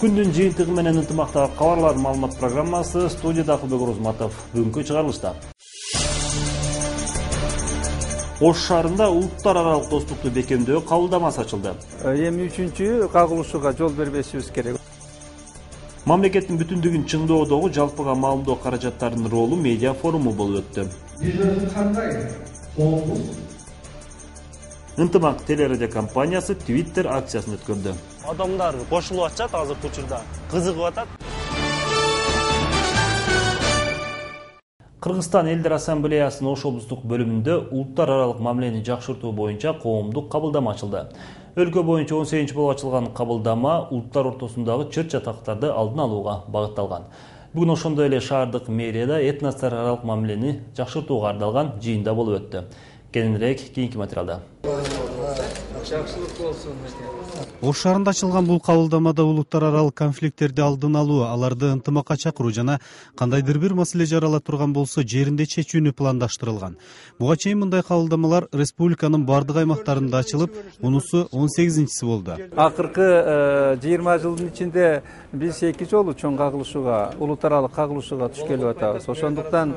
Күндүн жыйынтыгы менен ынтымактагы кабарлар маалымат программасы студияда Акылбек Орозматов. Бүгүнкү чыгарылышта Ош шаарында улуттар аралык достукту бекемдөө кабылдамасы ачылды. Эми үчүнчү кагылышууга жол бербешибиз керек. Мамлекеттин бүтүндүгүн чыңдоодогу жалпыга маалымдоо каражаттарынын ролу медиа форуму болуп өттү. Ынтымак телерадио компаниясы Twitter акциясын өткөрдү. Адамдар кошулуп атат, азыркы учурда кызыгып атат. Кыргызстан Элдер Ассамблеясынын Ош облустук бөлүмүндө улуттар аралык мамилени жакшыртуу боюнча коомдук кабылдама ачылды. Өлкө боюнча 18 болуп ачылган кабылдама улуттар ортосундагы чыр чатактарды алдын алууга багытталган. Бүгүн ошондой эле шаардык мэрияда этностор аралык мамилени жакшыртууга арналган жыйында болуп өттү. Кененирээк кийинки материалда. Ош шаарында ачылган бул кабылдамада улуттар аралык конфликттерди алдын алуу, аларды ынтымакка чакыруу жана кандайдыр бир маселе жарала турган болсо жеринде чечүүнү пландаштырылган. Буга чейин мындай кабылдамалар республиканын бардык аймактарында ачылып, мунусу 18-си болду. Акыркы 20 жылдын ичинде биз 2 жолу чоң кагылышууга, улуттар аралык кагылышууга туш келип атабыз. Ошондуктан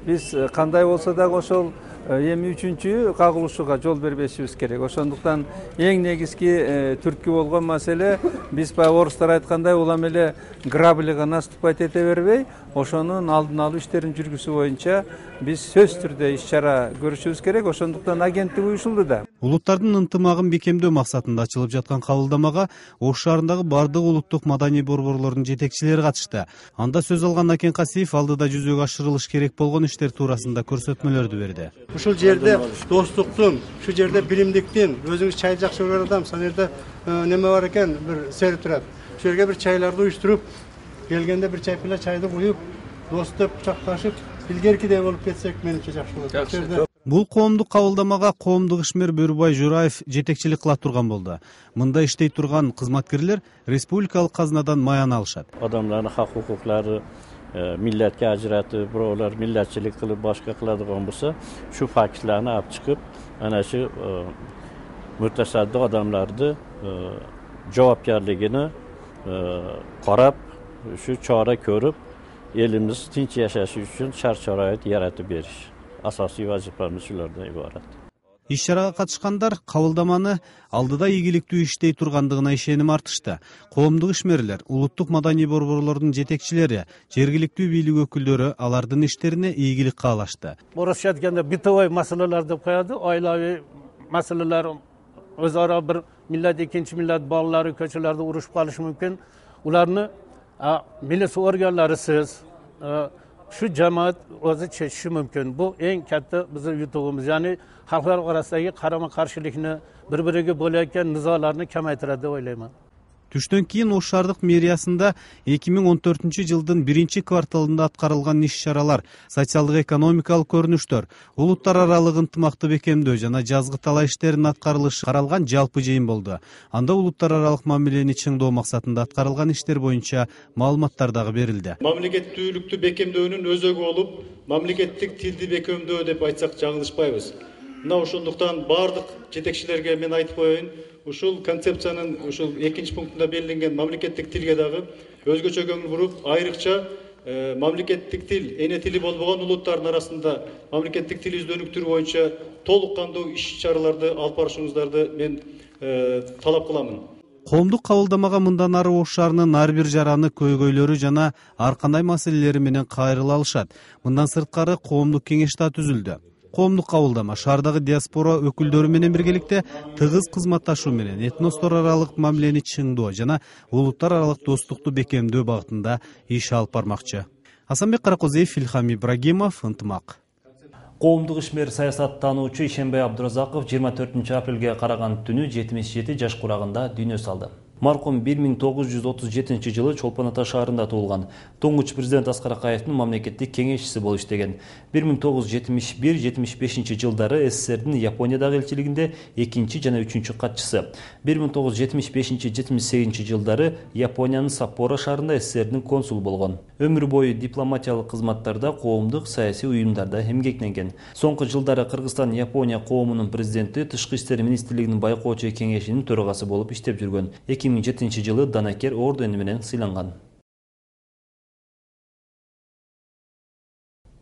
биз кандай болсо дагы ошол эми үчүнчү кагылышууга жол бербешибиз керек. Ошондуктан эң негизги түрткү болгон маселе биз баягы орустар айткандай улам эле грабляга наступать эте бербей, ошонун алдын алуу иштерин жүргүзүү боюнча биз сөзсүз түрдө иш-чара көрүшүбүз керек. Ошондуктан агенттик уюшулду да. Улуттардын ынтымагын бекемдөө максатында ачылып жаткан кабылдамага Ош шаарындагы бардык улуттук маданий борборлордун жетекчилери катышты. Анда сөз алган Акен Касиев алдыда жүзөгө ашырылыш керек болгон иштер туурасында көрсөтмөлөрдү берди. Ушул жерде достуктун, ушул жерде билимдиктин, өзүңүз чай жакшы көргөн адам, сан жерде неме бар экен, бир сер турат. Ушул жерге бир чайларды уюштуруп, келгенде бир чайпыла чайды куюп, доступ, кучакташып, илгеркидей болуп кетсек, менимче жакшы болот. Бул коомдук кабылдамага коомдук ишмер Бөрүбай Жураев жетекчилик кыла турган болду. Мында иштей турган кызматкерлер республикалык казнадан маян алышат. Адамдардын хак укуктары milletke ajratып, birovlar milletçilik qilib boshqa qiladigan bo'lsa, shu faktlarni olib chiqib, ana shu mutasaddi odamlarni javobgarligini qarab, shu chora ko'rib, elimiz tinch yashashi uchun shart-sharoit yaratib berish. Asosiy vazifalarimiz shulardan iborat. Иш-чарага катышкандар кабылдаманы алдыда ийгиликтүү иштей тургандыгына ишеним артышты. Коомдук ишмерлер, улуттук маданий борборлордун жетекчилери, жергиликтүү бийлик өкүлдөрү алардын иштерине ийгилик каалашты. Орусча айтканда бытовой маселелер деп коёду, oilaviy masalalar, o'zaro bir millat ikkinchi millat bolalari ko'chalarda urushib qolishi mumkin. Ularni militsiya organlarisiz shu jamoat o'zi chechishi mumkin. Bu eng katta bizning yutug'imiz. Ya'ni xalqlar orasidagi qarama-qarshilikni, bir-biriga bo'layotgan nizolarni kamaytiradi deb o'ylayman. Түштөн кийин Ош шаардык мэриясында 2014-жылдын 1-кварталында аткарылган иш-чаралар, социалдык-экономикалык көрүнүштөр, улуттар аралык ынтымакты бекемдөө жана жазгы талаа иштеринин аткарылышы каралган жалпы жыйын болду. Анда улуттар аралык мамилени чыңдоо максатында аткарылган иштер боюнча маалыматтар дагы берилди. Мамлекеттүүлүктү бекемдөөнүн өзөгү болуп, мамлекеттик тилди бекемдөө деп айтсак жаңылышпайбыз. Мына ошондуктан бардык жетекчилерге мен айтып коеюн, ушул концепциянын ушул 2-пунктунда белгиленген мамлекеттик тилге дагы өзгөчө көңүл буруп, айрыкча мамлекеттик тил, эне тили болбогон улуттардын арасында мамлекеттик тил издөнүктүрүү боюнча толук кандуу иш-чараларды алып барышыңыздарды мен талап кыламын. Коомдук кабылдамага мындан ары Ош шаарынын ар бир жараны, көйгөйлөрү жана ар кандай маселелери менен кайрыла алышат. Мындан сырткары коомдук кеңеш да түзүлдү. Коомдук кабылдама шаардагы диаспора өкүлдөрү менен биргеликте тыгыз кызматташуу менен этностор аралык мамилени чыңдоо жана улуттар аралык достукту бекемдөө багытында иш алып бармакчы. Асанбек Каракозеев, Илхам Ибрагимов, Ынтымак. Коомдук ишмер саясаттануучу Ишенбай Абдыразаков 24-апрелге караган түнү 77 жаш курагында дүйнө салды. Маркум 1937 жылы Чолпон Ата шаарында туулган. Туңгуч президент Аскар Акаевдин мамлекеттик кеңешчиси болуп иштеген. 1971-75 жылдары СССРдин Япониядагы элчилигинде 2 жана 3 катчысы. 1975-78 жылдары Япониянын Саппоро шаарында СССРдин консулу болгон. Өмүр бою дипломатиялык кызматтарда, коомдук саясий уюмдарда эмгектенген. Соңку жылдары Кыргызстан-Япония коомунун президенти, Тышкы иштер министрлигинин байкоочу кеңешинин төрагасы болуп иштеп жүргөн. 2007-жылы Данакер ордени менен сыйланган.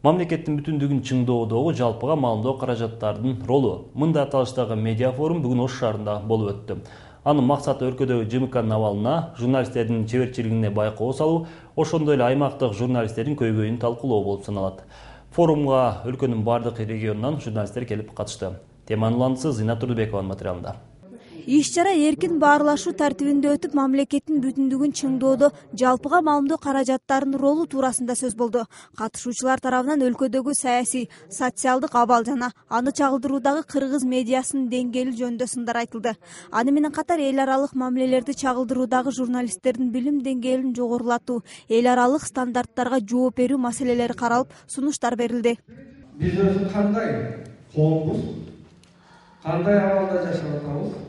Мамлекеттин бүтүндүгүн чыңдоодогу жалпыга маалымдоо каражаттарынын ролу. Мындай аталыштагы медиа форум бүгүн Ош шаарында болуп өттү. Анын максаты өлкөдөгү ЖМКнын абалына, журналисттердин чеберчилигине байкоо салуу, ошондой эле аймактык журналисттердин көйгөйүн талкуулоо болуп саналат. Форумга өлкөнүн бардык регионунан журналисттер келип катышты. Теманын уландысы Зина Турдубекованын материалында. Иш-чара эркин баарлашуу тартибинде өтүп, мамлекеттин бүтүндүгүн чыңдоодо жалпыга маалымдоо каражаттарынын ролу туурасында сөз болду. Катышуучулар тарабынан өлкөдөгү саясий, социалдык абал жана аны чагылдыруудагы кыргыз медиасынын деңгээли жөнүндө сындар айтылды. Аны менен катар эл аралык мамилелерди чагылдыруудагы журналисттердин билим деңгээлин жогорулатуу, эл аралык стандарттарга жооп берүү маселелери каралып, сунуштар берилди. Биз өзү кандай коомбуз, кандай абалда жашап атабыз,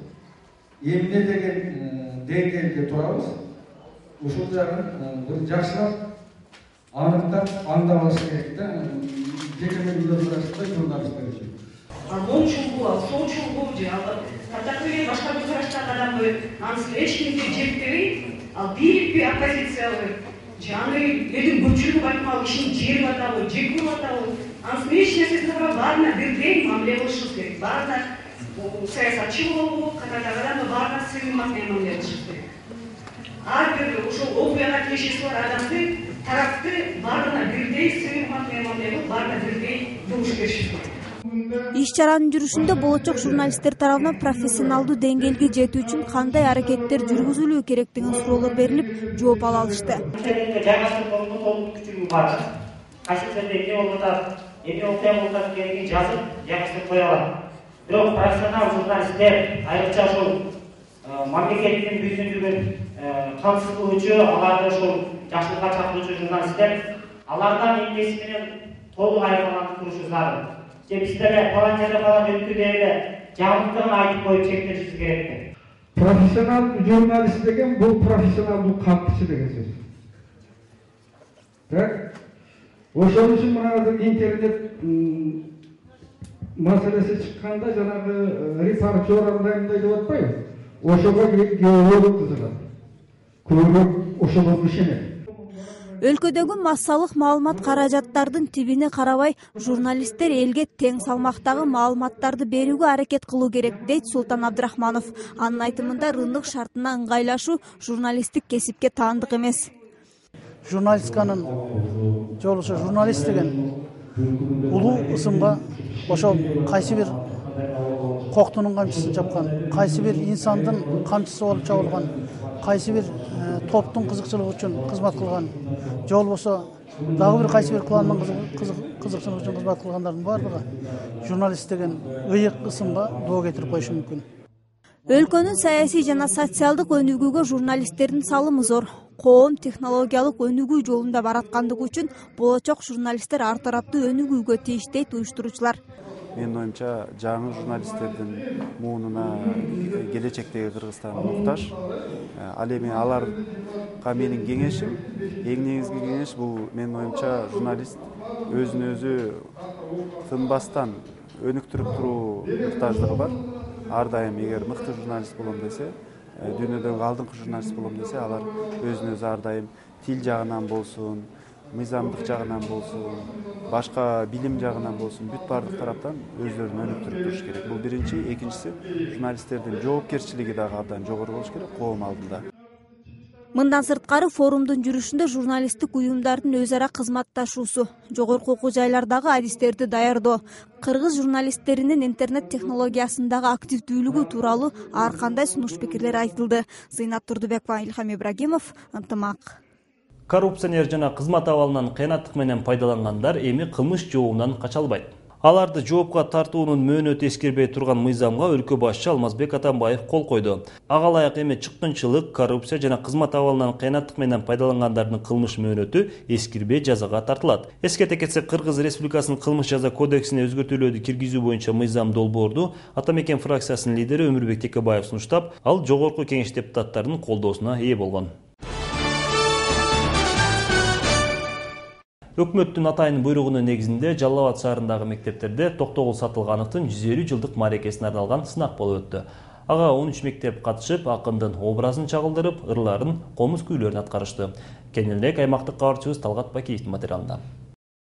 эмне деген деңгээлде турабыз, ушул жагын бир жакшылап аныктап аңдап алыш керек да, жекеменин арасында журналисттер үчүн. Ал чугуу, сол чугуу же такой башка көзкарачтагы анысы эч кимди жектебей, ал бирикпи оппозициялы, жаны элдин көпчүлүгү байкмал ишин жери атабы, жекип атабы, анысы эч нерсесин баарына бирдей мамиле кылышыбыз керек. Баарына саясатчы болобу, катардагы баарына сыймак мамиле кылышыбыз керек. Ар бир ушул окуяга тиешеси бар адамды, тарапты баарына бирдей сыймак мамиле кылып, баарына бирдей жумуш беришибиз керек. Иш-чаранын жүрүшүндө болочок журналисттер тарабынан профессионалдуу деңгээлге жетүү үчүн кандай аракеттер жүргүзүлүү керек деген суроолор берилип, жооп ала алышты. Жайгаштырып толук күчү бар. Кайсы жерде эмне болуп атат, эмне окуя болуп атат дегенди жазып, жайгаштырып кое алат. Бирок профессионал журналисттер, айрыкча ошол мамлекеттин бүтүндүгүн камсыз кылуучу, аларды ошол жакшылыкка чакыруучу журналисттер, алардан эмнеси менен толук айырмаланып турушу зарыл. Bizlere falan yerde falan ülkelerde cevaplarını ayıp koyup çekmesi gerekli. Profesyonel jurnalist degen bu profesyonel kalkıcı degen söz. Tak? Oşun için bana internet meselesi çıkkanda janagı reportör arasında deyip atpayız. Oşoga geolog kızılar. Көбүрөөк ошого ишенет. Өлкөдөгү массалык маалымат каражаттардын тибине карабай, журналисттер элге тең салмактагы маалыматтарды берүүгө аракет кылуу керек, дейт Султан Абдрахманов. Анын айтымында рындык шартына ыңгайлашуу журналисттик кесипке таандык эмес. Журналистканын жолушу журналист деген улуу ысымга ошол кайсы бир коктунун камчысын чапкан, кайсы бир инсандын камчысы болуп чабылган, кайсы бир топтун кызыкчылыгы үчүн кызмат кылган, же болбосо дагы бир кайсы бир кландын кызыкчылыгы үчүн кызмат кылгандардын баардыгы журналист деген ыйык ысымга доо кетирип коюшу мүмкүн. Өлкөнүн саясий жана социалдык өнүгүүгө журналисттердин салымы зор. Коом технологиялык өнүгүү жолунда бараткандыгы үчүн болочок журналисттер ар тараптуу өнүгүүгө тийиш, дейт уюштуруучулар. Менин оюмча жаңы журналисттердин муунуна келечектеги Кыргызстан муктаж. Ал эми аларга менин кеңешим, эң негизги кеңеш бул менин оюмча журналист өзүн өзү тынбастан өнүктүрүп туруу муктаждыгы бар. Ар дайым эгер мыкты журналист болом десе, дүйнөдөгү алдыңкы журналист болом десе, алар өзүн өзү ар дайым тил жагынан болсун, мыйзамдык жагынан болсун, башка билим жагынан болсун, бүт бардык тараптан өздөрүн өнүктүрүп туруш керек. Бул биринчи, экинчиси журналисттердин жоопкерчилиги дагы абдан жогору болуш керек коом алдында. Мындан сырткары форумдун жүрүшүндө журналисттик уюмдардын өз ара кызматташуусу, жогорку окуу жайлардагы адистерди даярдоо, кыргыз журналисттеринин интернет технологиясындагы активдүүлүгү тууралуу ар кандай сунуш пикирлер айтылды. Зыйнат Турдубекова, Илхам Ибрагимов, Ынтымак. Коррупционер жана кызмат абалынан кыянаттык менен пайдалангандар эми кылмыш жообунан кача албайт. Аларды жоопко тартуунун мөөнөтү эскербей турган мыйзамга өлкө башчы Алмазбек Атамбаев кол койду. Ага ылайык эми чыккынчылык, коррупция жана кызмат абалынан кыянаттык менен пайдалангандардын кылмыш мөөнөтү эскирбей жазага тартылат. Эскерте кетсек, Кыргыз Республикасынын кылмыш жаза кодексине өзгөртүүлөрдү киргизүү боюнча мыйзам долбоорду Атамекен фракциясынын лидери Өмүрбек Текебаев сунуштап, ал жогорку кеңеш депутаттарынын колдоосуна ээ болгон. Өкмөттүн атайын буйругунун негизинде Жалал Абад шаарындагы мектептерде Токтогул Сатылгановдун 150 жылдык мааракесине арналган сынак болуп өттү. Ага 13 мектеп катышып, акындын образын чагылдырып, ырларын, комуз күүлөрүн аткарышты. Кененирээк аймактык кабарчыбыз Талгат Бакиевдин материалында.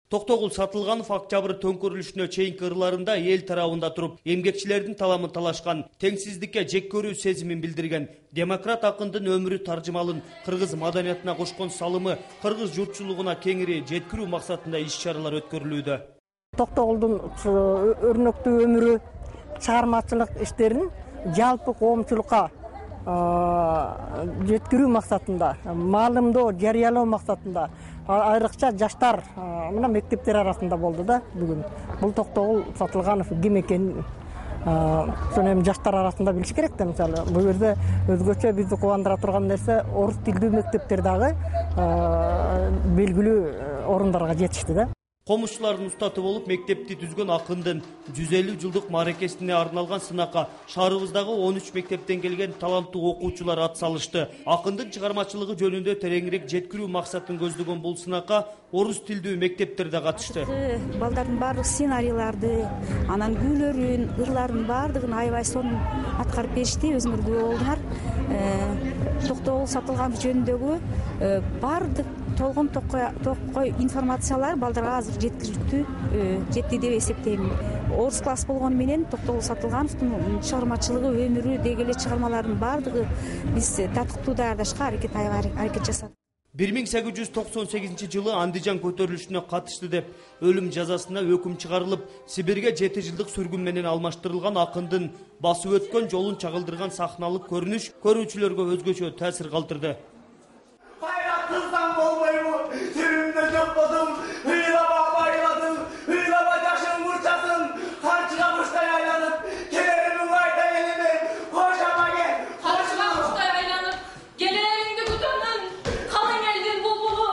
Токтогул Сатылганов октябрь төңкөрүлүшүнө чейинки ырларында эл тарабында туруп, эмгекчилердин таламын талашкан, теңсиздикке жек көрүү сезимин билдирген, демократ акындын өмүрү таржымалын кыргыз маданиятына кошкон салымы кыргыз журтчулугуна кеңири жеткирүү максатында иш-чаралар өткөрүлүүдө. Токтогулдун өрнөктүү өмүрү, чыгармачылык иштерин жалпы коомчулукка жеткирүү максатында, маалымдоо, жарыялоо максатында айрыкча жаштар мына мектептер арасында болду да бүгүн. Бул Токтогул Сатылганов ким экенин сону эми жаштар арасында билиш керек да. Мисалы, бул жерде өзгөчө бизди кубандыра турган нерсе орус тилдүү мектептер дагы белгилүү орундарга жетишти да. Комушчулардын устаты болуп мектепти түзгөн акындын 150 жылдык мааракесине арналган сынакка шаарыбыздагы 13 мектептен келген таланттуу окуучулар ат салышты. Акындын чыгармачылыгы жөнүндө тереңирээк жеткирүү максатын көздөгөн бул сынакка орус тилдүү мектептер да катышты. Балдардын баардык сценарийларды, анан күүлөрүн, ырларын баардыгын аябай сонун аткарып беришти. Өзүңөр күбө болдуңар. Токтогул Сатылганов жөнүндөгү баардык толгон токкой информациялар балдарга азыр жеткиликтүү жетти деп эсептейм. Орус класс болгону менен Токтогул Сатылгановдун чыгармачылыгы, өмүрү деги эле чыгармалардын баардыгы биз татыктуу даярдашка аракет жасадык. 1898 жылы Андижан көтөрүлүшүнө катышты деп өлүм жазасына өкүм чыгарылып, Сибирге 7 жылдык сүргүн менен алмаштырылган акындын басып өткөн жолун чагылдырган сахналык көрүнүш көрүүчүлөргө өзгөчө таасир калтырды. Kızdan olmayımı, seninle yapmadım, hıylama bayladım, hıylama taşın vurçasın, harçıga kuşta yaylanıp, gelerimin vayda elimi, koşama gel. Harçıga kuşta yaylanıp, gelerimdi kutanın, kalın eldin bulbulu,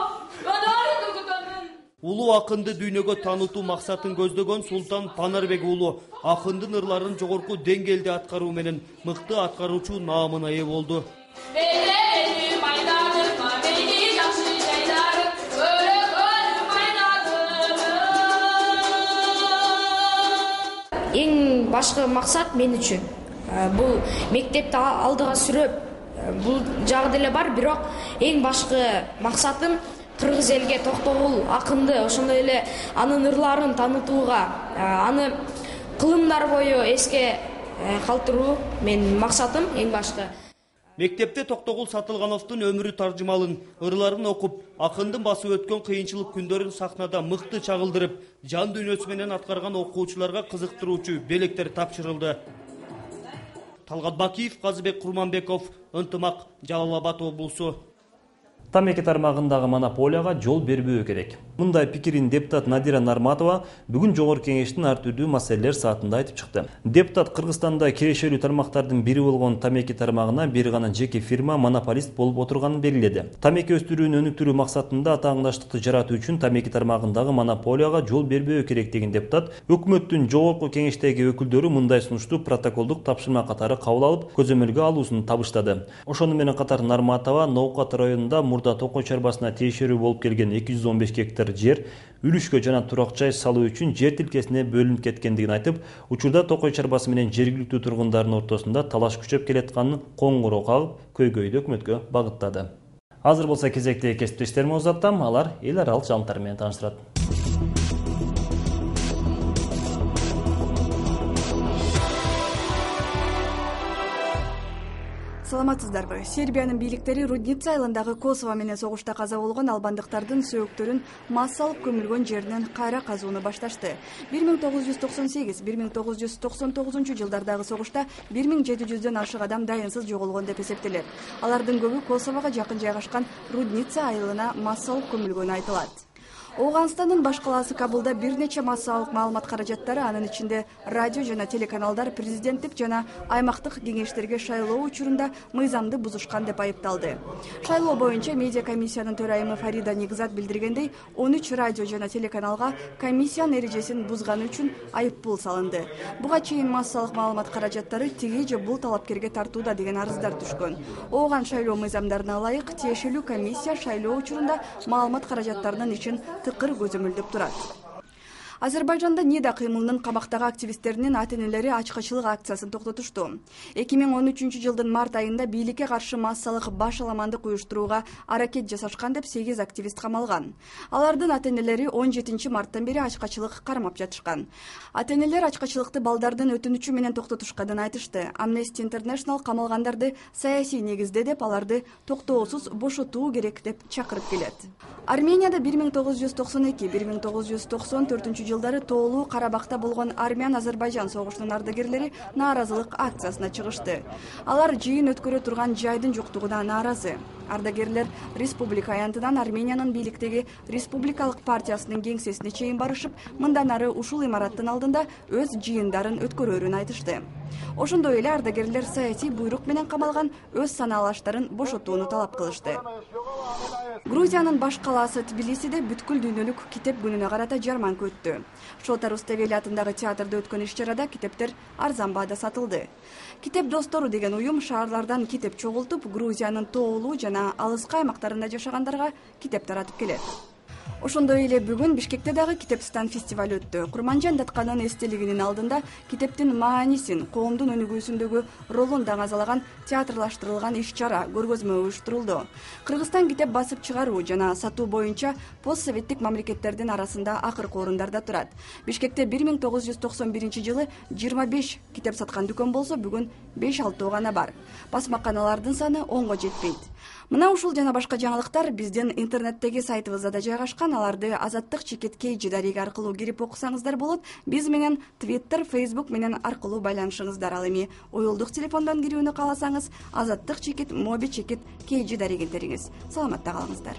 ödöründü kutanın. Улуу акынды дүйнөгө таанытуу максатын көздөгөн Султан Панарбек уулу акындын ырларын жогорку деңгээлде аткаруу менен мыкты аткаруучу наамына ээ болду. Эң башкы максат мен үчүн бул мектепти алдыга сүрөп, бул жагы деле бар, бирок эң башкы максатым кыргыз элге Токтогул акынды, ошондой эле анын ырларын таанытууга, аны кылымдар бою эске калтыруу менин максатым эң башкы. Мектепте Токтогул Сатылгановдун өмүрү таржымалын, ырларын окуп, акындын басып өткөн кыйынчылык күндөрүн сахнада мыкты чагылдырып, жан дүйнөсү менен аткарган окуучуларга кызыктыруучу белектер тапшырылды. Талгат Бакиев, Казыбек Курманбеков, Ынтымак, Жалал Абад облусу. Тамеки тармагындагы монополияга жол бербөө керек. Мындай пикирин депутат Надира Нарматова бүгүн Жогорку Кеңештин ар түрдүү маселелер саатында айтып чыкты. Депутат Кыргызстанда кирешелүү тармактардын бири болгон тамеки тармагына бир гана жеке фирма монополист болуп отурганын белгиледи. Тамеки өстүрүүнү өнүктүрүү максатында атааңдаштыкты жаратуу үчүн тамеки тармагындагы монополияга жол бербөө керек деген депутат өкмөттүн Жогорку Кеңештеги өкүлдөрү мындай сунушту протоколдук тапшырма катары кабыл алып, көзөмөлгө алуусун табыштады. Ошону менен катар Нарматова Ноокат районунда Токой чарбасына тиешелүү болуп келген 215 гектар жер үлүшкө жана турак жай салуу үчүн жер тилкесине бөлүнүп кеткендигин айтып, учурда Токой чарбасы менен жергиликтүү тургундардын ортосунда талаш күчөп келатканын коңгуроо кагып, көйгөйдү өкмөткө багыттады. Азыр болсо кезектеги кесиптештериме узаттам, алар эл аралык жаңылыктар менен тааныштырат. Саламатсыздарбы. Сербиянын бийликтери Рудница айылындагы Косово менен согушта каза болгон албандыктардын сөөктөрүн массалык көмүлгөн жеринен кайра казууну башташты. 1998-1999 жылдардагы согушта 1700дөн ашык адам дайынсыз жоголгон деп эсептелет. Алардын көбү Косового жакын жайгашкан Рудница айылына массалык көмүлгөнү айтылат. Ооганстандын баш калаасы Кабулда бир нече массалык маалымат каражаттары, анын ичинде радио жана телеканалдар президенттик жана аймактык кеңештерге шайлоо учурунда мыйзамды бузушкан деп айыпталды. Шайлоо боюнча медиа комиссиянын төрайымы Фарида Нигзат билдиргендей, 13 радио жана телеканалга комиссиянын эрежесин бузганы үчүн айыппул салынды. Буга чейин массалык маалымат каражаттары тиги же бул талапкерге тартууда деген арыздар түшкөн. Ооган шайлоо мыйзамдарына ылайык тиешелүү комиссия шайлоо учурунда маалымат каражаттарынын ичин тыкыр көзөмөлдөп турат. Азербайжанда НИДА кыймылынын камактагы активисттеринин ата-энелери ачкычылык акциясын токтотушту. 2013 жылдын март айында бийликке каршы массалык баш аламандык уюштурууга аракет жасашкан деп 8 активист камалган. Алардын ата-энелери 17 марттан бери ачкачылык кармап жатышкан. Ата-энелер ачкачылыкты балдардын өтүнүчү менен токтотушканын айтышты. Amnesty International камалгандарды саясий негизде деп аларды токтоосуз бошотуу керек деп чакырып келет. Арменияда 1992-1994 жылдары тоолуу Карабахта болгон Армян-Азербайжан согушунун ардагерлери нааразылык акциясына чыгышты. Алар жыйын өткөрө турган жайдын жоктугуна нааразы. Ардагерлер республика аянтынан Армениянын бийликтеги республикалык партиясынын кеңсесине чейин барышып, мындан ары ушул имараттын алдында өз жыйындарын өткөрөрүн айтышты. Ошондой эле ардагерлер саясий буйрук менен камалган өз санаалаштарын бошотууну талап кылышты. Грузиянын баш калаасы Тбилисиде бүткүл дүйнөлүк китеп күнүнө карата жарманка өттү. Шота Руставели атындагы театрда өткөн иш-чарада китептер арзан баада сатылды. Китеп достору деген уюм шаарлардан китеп чогултуп, Грузиянын тоолуу жана алыскы аймактарында жашагандарга китеп таратып келет. Ошондой эле бүгүн Бишкекте дагы китепстан фестиваль өттү. Курманжан Датканын эстелигинин алдында китептин маанисин, коомдун өнүгүүсүндөгү ролун даңазалаган театрлаштырылган иш-чара көргөзмө уюштурулду. Кыргызстан китеп басып чыгаруу жана сатуу боюнча постсоветтик мамлекеттердин арасында акыркы орундарда турат. Бишкекте 1991 жылы 25 китеп саткан дүкөн болсо, бүгүн 5-6 гана бар. Басмаканалардын саны 10го жетпейт. Мына ушул жана башка жаңылыктар биздин интернеттеги сайтыбызда да жайгашкан. Аларды Азаттык чекит KG дареги аркылуу кирип окусаңыздар болот. Биз менен Twitter, Facebook менен аркылуу байланышыңыздар. Ал эми уюлдук телефондон кирүүнү кааласаңыз, Азаттык чекит, Моби чекит KG дарегин териңиз. Саламатта калыңыздар.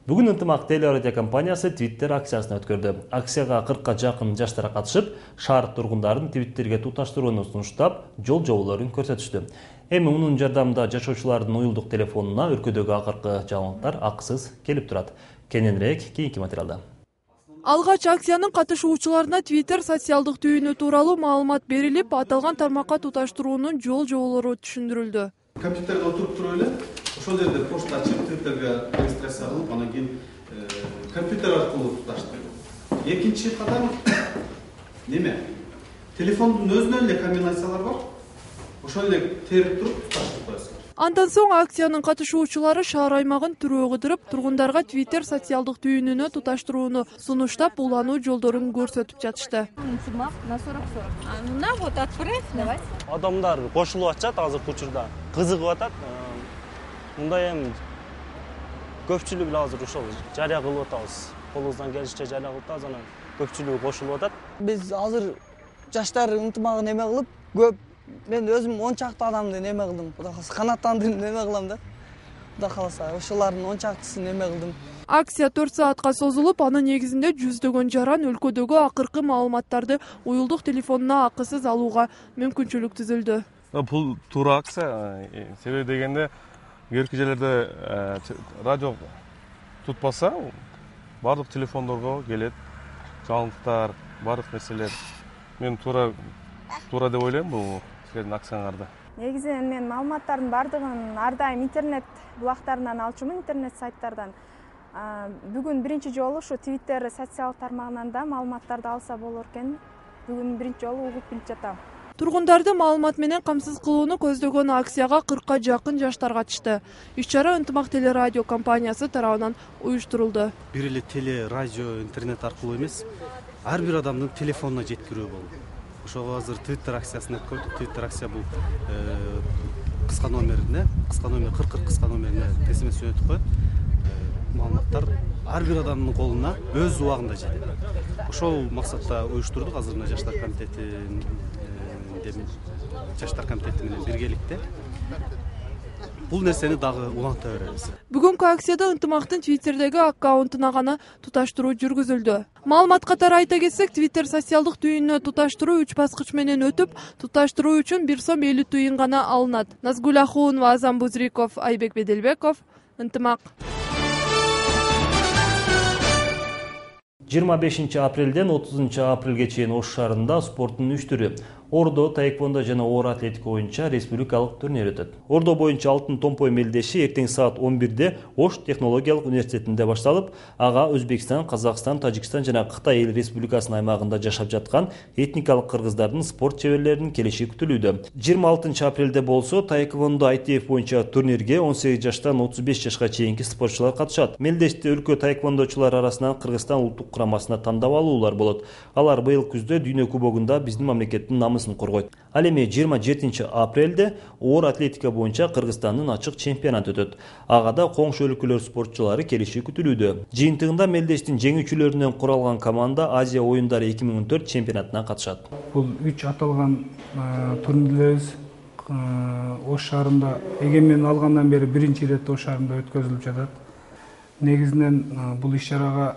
Бүгүн Ынтымак телерадио компаниясы Twitter акциясын өткөрдү. Акцияга 40га жакын жаштар катышып, шаар тургундарын Twitterге туташтырууну сунуштап, жол жоболорун көрсөтүштү. Эми мунун жардамында жашоочулардын уюлдук телефонуна өлкөдөгү акыркы жаңылыктар акысыз келип турат. Кененирээк кийинки материалда. Алгач акциянын катышуучуларына Twitter социалдык түйүнү тууралуу маалымат берилип, аталган тармакка туташтыруунун жол жоболору түшүндүрүлдү. Компьютерде отуруп туруп эле ошол жерде почта ачып, Twitterге регистрация кылып, анан кийин компьютер аркылуу туташтырып. Экинчи кадам неме? Телефондун өзүнө эле комбинациялар бар. Ошол эле терип туруп туташтырып коесуз. Андан соң акциянын катышуучулары шаар аймагын түрөө кыдырып, тургундарга Twitter социалдык түйүнүнө туташтырууну сунуштап, улануу жолдорун көрсөтүп жатышты. На вот отправь, давай. Адамдар кошулуп атышат азыркы учурда. Кызыгып атат. Мындай эми көпчүлүк азыр ошол жарыя кылып атабыз. Колубуздан келишинче жарыя кылып атабыз, анан көпчүлүгү кошулуп атат. Биз азыр жаштар ынтымагын неме кылып, көп мен өзүм 10 чакты адамды неме кылдым. Кудай калса канаттандырып неме кылам да. Кудай калса ошолордун 10 чактысын неме кылдым. Акция 4 саатка созулуп, анын негизинде жүздөгөн жаран өлкөдөгү акыркы маалыматтарды уюлдук телефонуна акысыз алууга мүмкүнчүлүк түзүлдү. Бул туура акция. Себеби дегенде кээинки жерлерде радио тутпаса, бардык телефондорго келет. Жаңылыктар, бардык нерселер. Мен туура деп ойлойм бул силердин акцияңарда. Негизинен мен маалыматтардын бардыгын ар дайым интернет булактарынан алчумун, интернет сайттардан. Бүгүн биринчи жолу ушу Twitter социалдык тармагынан да маалыматтарды алса болор экен. Бүгүн биринчи жолу угуп билип жатам. Тургундарды маалымат менен камсыз кылууну көздөгөн акцияга 40га жакын жаштар катышты. Иш-чара Ынтымак телерадио компаниясы тарабынан уюштурулду. Бир эле теле, радио, интернет аркылуу эмес, ар бир адамдын телефонуна жеткирүү болду. Ошого азыр Twitter акциясын өткөрдүк. Twitter акция бул кыска номерине, 40 кыска номерине смс жөнөтүп коет. Маалыматтар ар бир адамдын колуна өз убагында жетет. Ошол максатта уюштурдук. Азыр мына жаштар комитети менен биргеликте бул нерсени дагы уланта беребиз. Бүгүнкү акцияда Ынтымактын Twitterдеги аккаунтуна гана туташтыруу жүргүзүлдү. Маалымат катары айта кетсек, Twitter социалдык түйүнүнө туташтыруу 3 баскыч менен өтүп, туташтыруу үчүн 1 сом 50 тыйын гана алынат. Назгүл Ахунова, Азам Бузриков, Айбек Беделбеков, Ынтымак. 25 апрелден 30 апрелге чейин Ош шаарында спорттун 3 түрү Ордо таэквондо жана оор атлетика боюнча республикалык турнир өтөт. Ордо боюнча алтын томпой мелдеши эртең саат 11-де Ош технологиялык университетинде башталып, ага Өзбекстан, Казакстан, Тажикстан жана Кытай эл республикасынын аймагында жашап жаткан этникалык кыргыздардын спорт чеберлеринин келиши күтүлүүдө. 26 апрелде болсо таэквондо ITF боюнча турнирге 18 жаштан 35 жашка чейинки спортчулар катышат. Мелдеште өлкө таэквондочулар арасынан Кыргызстан улуттук курамасына тандап алуулар болот. Алар быйыл күздө дүйнө кубогунда биздин мамлекеттин намысын коргойт. Ал эми 27 апрелде оор атлетика боюнча Кыргызстандын ачык чемпионаты өтөт. Ага да коңшу өлкөлөр спортчулары келиши күтүлүүдө. Жыйынтыгында Мелдештин жеңүүчүлөрүнөн куралган команда Азия оюндары 2014 чемпионатына катышат. Бул 3 аталган турнирлерибиз Ош шаарында эгемен алгандан бери биринчи ирет Ош шаарында өткөзүлүп жатат. Негизинен бул иш-чарага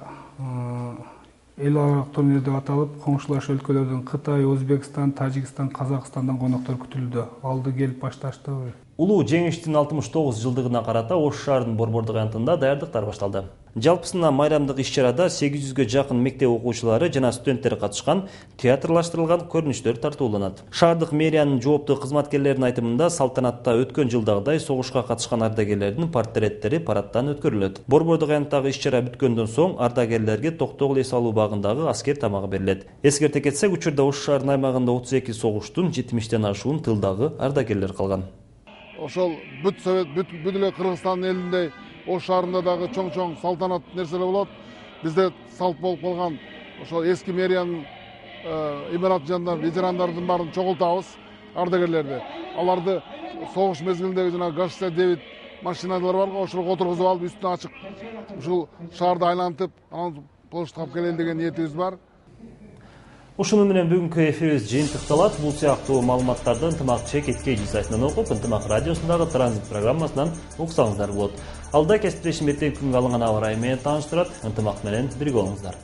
эл аралык турнир деп аталып, коңшулаш өлкөлөрдөн Кытай, Өзбекстан, Тажикстан, Казакстандан коноктор күтүлүүдө. Алды келип башташты. Улуу жеңиштин 69 жылдыгына карата Ош шаарынын борбордук аянтында даярдыктар башталды. Жалпысына майрамдык иш-чарада 800-гө жакын мектеп окуучулары жана студенттер катышкан, театрлаштырылган көрүнүштөр тартууланат. Шаардык мэриянын жооптуу кызматкерлеринин айтымында салтанатта өткөн жылдагыдай согушка катышкан ардагерлердин портреттери парадтан өткөрүлөт. Борбордук аянттагы иш-чара бүткөндөн соң ардагерлерге Токтогул эс алуу багындагы аскер тамагы берилет. Эскерте кетсек, учурда Ош шаарынын аймагында 32 согуштун 70тен ашуун тылдагы ардагерлер калган. Ошол бүт эле Кыргызстандын элинде Ош шаарында дагы чоң салтанат нерселер болот. Бизде салт болуп калган ошол эски мэриянын имараты жанынан ветерандардын баарын чогултабыз, ардагерлерди. Аларды согуш мезгилиндеги жана ГАЗ-9 машиналар бар, ошолго отургузуп алып, үстүнө ачык ушул шаарды айлантып, анан болуштап келели деген ниетибиз бар. Ушуну менен бүгүнкү эфирибиз жыйынтыкталат. Бул сыяктуу маалыматтарды Ынтымак Чекит KG сайтынан окуп, Ынтымак радиосундагы транзит программасынан уксаңыздар болот. Алда кесиптешим эртең күнгө алынган аба ырайы менен тааныштырат. Ынтымак менен бирге болуңуздар.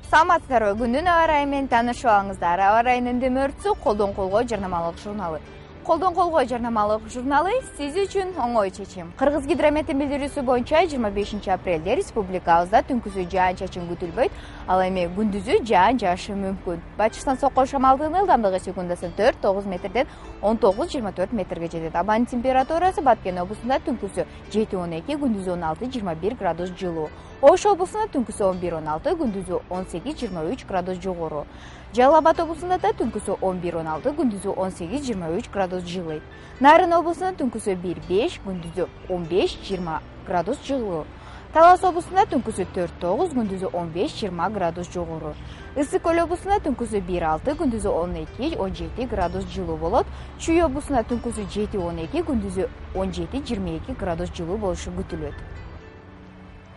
Саламатсыздарбы? Күндүн аба ырайы менен таанышып алыңыздар. Аба ырайынын өндүмөрчүсү колдон колго жарнамалык журналы. Колдон колго жарнамалык журналы сиз үчүн оңой чечим. Кыргыз гидрометин билдирүүсү боюнча 25 апрелде республикабызда түнкүсү жаан-чачын күтүлбөйт, ал эми күндүзү жаан жаашы мүмкүн. Батыштан соккон шамалдын ылдамдыгы секундасына 4-9 метрден 19-24 метрге жетет. Абанын температурасы Баткен облусунда түнкүсү 7-12, күндүзү 16-21 градус жылуу. Ош облусунда түнкүсү 11-16, күндүзү 18-23 градус жогору. Жалал Абад облусунда да түнкүсү 11-16, күндүзү 18-23 градус жылыйт. Нарын облусунда түнкүсү 1-5, күндүзү 15-20 градус жылуу. Талас облусунда түнкүсү 4-9, күндүзү 15-20 градус жогору. Ысык Көл облусунда түнкүсү 1-6, күндүзү 12-17 градус жылуу болот. Чүй облусунда түнкүсү 7-12, күндүзү 17-22 градус жылуу болушу күтүлөт.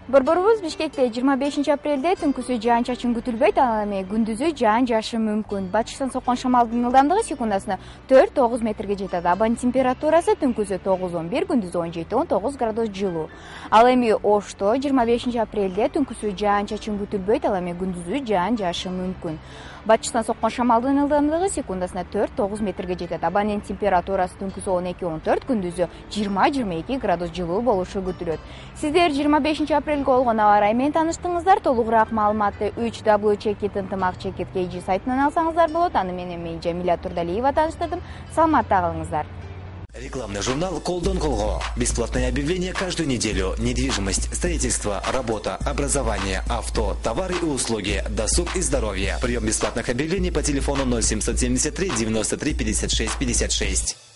Борборубуз Бишкекте 25 апрелде түнкүсү жаан-чачын күтүлбөйт, ал эми күндүзү жаан жаашы мүмкүн. Батыштан соккон шамалдын ылдамдыгы секундасына 4-9 метрге жетет. Абанын температурасы түнкүсү 9-11, күндүзү 17-19 градус жылуу. Ал эми Ошто 25 апрелде түнкүсү жаан-чачын күтүлбөйт, ал эми күндүзү жаан жаашы мүмкүн. Батыштан соккон шамалдын ылдамдыгы секундасына 4-9 метрге жетет. Абанын температурасы түнкүсү 12-14, күндүзү 20-22 градус жылуу болушу күтүлөт. Сиздер 25 апрелге болгон аба ырайы менен тааныштыңыздар. Толугураак маалыматты www.chekit ынтымак Чекит KG сайтынан алсаңыздар болот. Аны менен мен Жамиля Турдалиева тааныштырдым. Саламатта калыңыздар. Рекламный журнал «Колдон Колго». Бесплатные объявления каждую неделю. Недвижимость, строительство, работа, образование, авто, товары и услуги, досуг и здоровье. Прием бесплатных объявлений по телефону 0773 93 56 56.